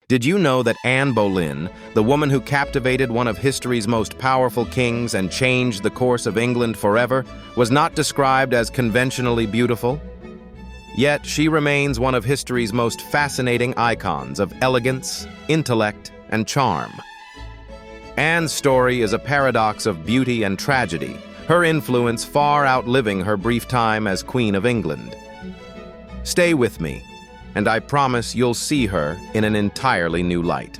Did you know that Anne Boleyn, the woman who captivated one of history's most powerful kings and changed the course of England forever, was not described as conventionally beautiful? Yet she remains one of history's most fascinating icons of elegance, intellect, and charm. Anne's story is a paradox of beauty and tragedy, her influence far outliving her brief time as Queen of England. Stay with me, and I promise you'll see her in an entirely new light.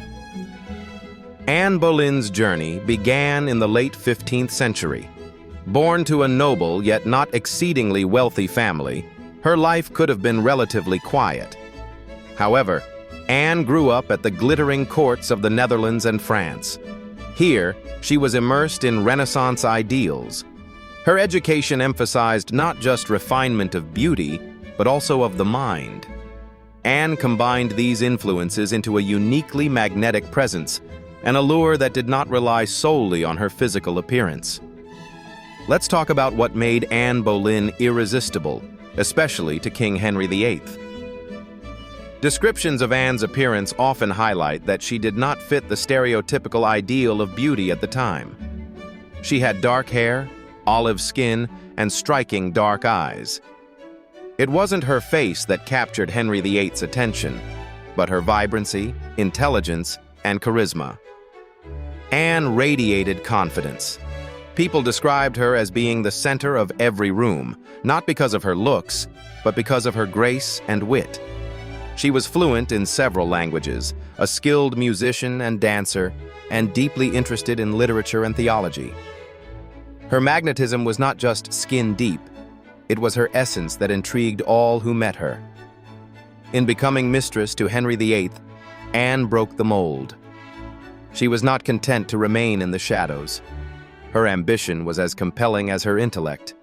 Anne Boleyn's journey began in the late 15th century. Born to a noble yet not exceedingly wealthy family, her life could have been relatively quiet. However, Anne grew up at the glittering courts of the Netherlands and France. Here, she was immersed in Renaissance ideals. Her education emphasized not just refinement of beauty, but also of the mind. Anne combined these influences into a uniquely magnetic presence, an allure that did not rely solely on her physical appearance. Let's talk about what made Anne Boleyn irresistible, especially to King Henry VIII. Descriptions of Anne's appearance often highlight that she did not fit the stereotypical ideal of beauty at the time. She had dark hair, olive skin, and striking dark eyes. It wasn't her face that captured Henry VIII's attention, but her vibrancy, intelligence, and charisma. Anne radiated confidence. People described her as being the center of every room, not because of her looks, but because of her grace and wit. She was fluent in several languages, a skilled musician and dancer, and deeply interested in literature and theology. Her magnetism was not just skin deep, it was her essence that intrigued all who met her. In becoming mistress to Henry VIII, Anne broke the mold. She was not content to remain in the shadows. Her ambition was as compelling as her intellect.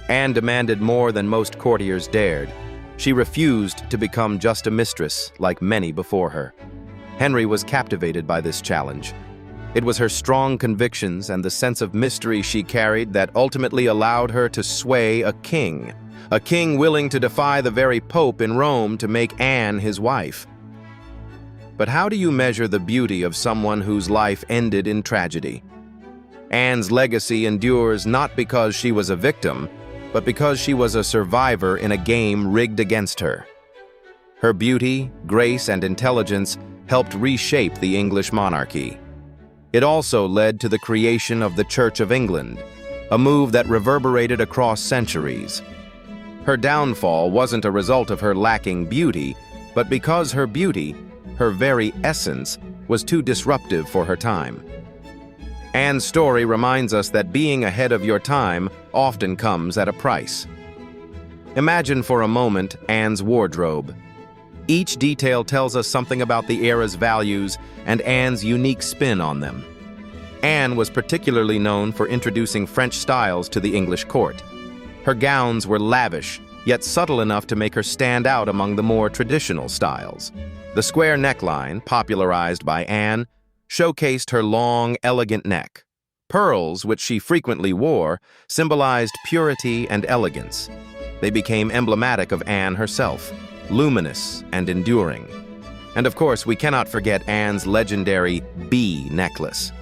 Anne demanded more than most courtiers dared. She refused to become just a mistress like many before her. Henry was captivated by this challenge. It was her strong convictions and the sense of mystery she carried that ultimately allowed her to sway a king willing to defy the very Pope in Rome to make Anne his wife. But how do you measure the beauty of someone whose life ended in tragedy? Anne's legacy endures not because she was a victim, but because she was a survivor in a game rigged against her. Her beauty, grace, and intelligence helped reshape the English monarchy. It also led to the creation of the Church of England, a move that reverberated across centuries. Her downfall wasn't a result of her lacking beauty, but because her beauty, her very essence, was too disruptive for her time. Anne's story reminds us that being ahead of your time often comes at a price. Imagine for a moment Anne's wardrobe. Each detail tells us something about the era's values and Anne's unique spin on them. Anne was particularly known for introducing French styles to the English court. Her gowns were lavish, yet subtle enough to make her stand out among the more traditional styles. The square neckline, popularized by Anne, showcased her long, elegant neck. Pearls, which she frequently wore, symbolized purity and elegance. They became emblematic of Anne herself, luminous and enduring. And of course, we cannot forget Anne's legendary bee necklace.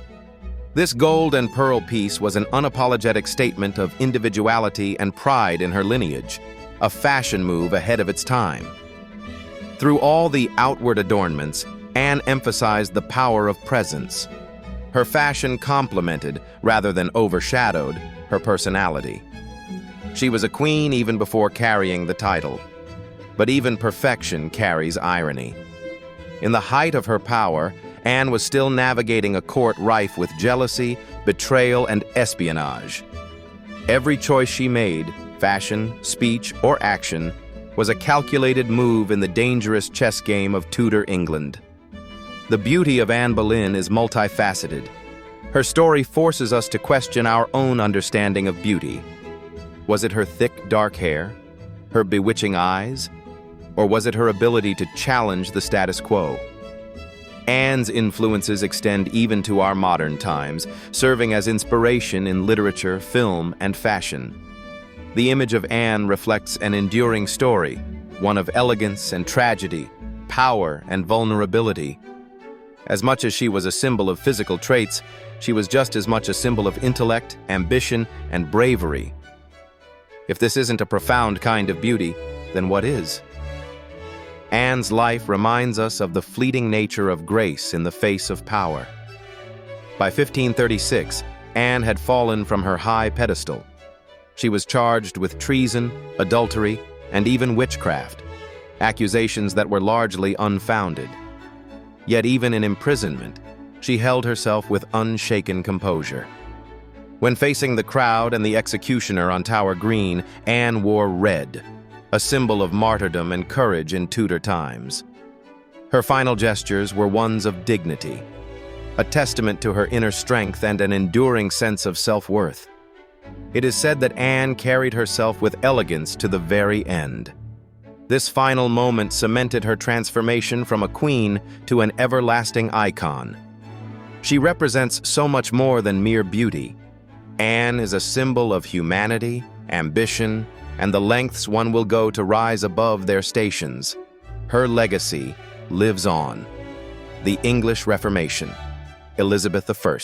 This gold and pearl piece was an unapologetic statement of individuality and pride in her lineage, a fashion move ahead of its time. Through all the outward adornments, Anne emphasized the power of presence. Her fashion complemented, rather than overshadowed, her personality. She was a queen even before carrying the title. But even perfection carries irony. In the height of her power, Anne was still navigating a court rife with jealousy, betrayal, and espionage. Every choice she made, fashion, speech, or action, was a calculated move in the dangerous chess game of Tudor England. The beauty of Anne Boleyn is multifaceted. Her story forces us to question our own understanding of beauty. Was it her thick, dark hair, her bewitching eyes, or was it her ability to challenge the status quo? Anne's influences extend even to our modern times, serving as inspiration in literature, film, and fashion. The image of Anne reflects an enduring story, one of elegance and tragedy, power and vulnerability. As much as she was a symbol of physical traits, she was just as much a symbol of intellect, ambition, and bravery. If this isn't a profound kind of beauty, then what is? Anne's life reminds us of the fleeting nature of grace in the face of power. By 1536, Anne had fallen from her high pedestal. She was charged with treason, adultery, and even witchcraft, accusations that were largely unfounded. Yet even in imprisonment, she held herself with unshaken composure. When facing the crowd and the executioner on Tower Green, Anne wore red, a symbol of martyrdom and courage in Tudor times. Her final gestures were ones of dignity, a testament to her inner strength and an enduring sense of self-worth. It is said that Anne carried herself with elegance to the very end. This final moment cemented her transformation from a queen to an everlasting icon. She represents so much more than mere beauty. Anne is a symbol of humanity, ambition, and the lengths one will go to rise above their stations. Her legacy lives on. The English Reformation, Elizabeth I.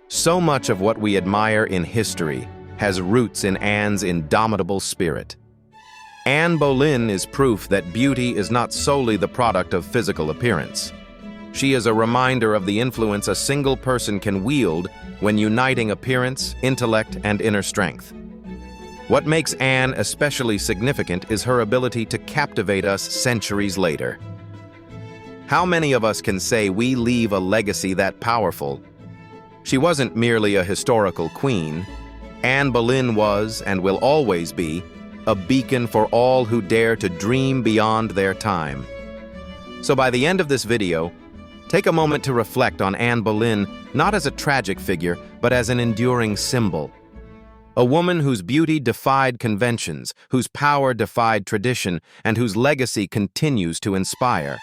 So much of what we admire in history has roots in Anne's indomitable spirit. Anne Boleyn is proof that beauty is not solely the product of physical appearance. She is a reminder of the influence a single person can wield when uniting appearance, intellect, and inner strength. What makes Anne especially significant is her ability to captivate us centuries later. How many of us can say we leave a legacy that powerful? She wasn't merely a historical queen. Anne Boleyn was, and will always be, a beacon for all who dare to dream beyond their time. So by the end of this video, take a moment to reflect on Anne Boleyn not as a tragic figure, but as an enduring symbol. A woman whose beauty defied conventions, whose power defied tradition, and whose legacy continues to inspire.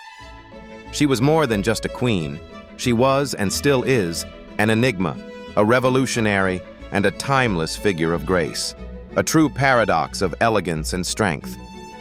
She was more than just a queen. She was, and still is, an enigma, a revolutionary, and a timeless figure of grace. A true paradox of elegance and strength.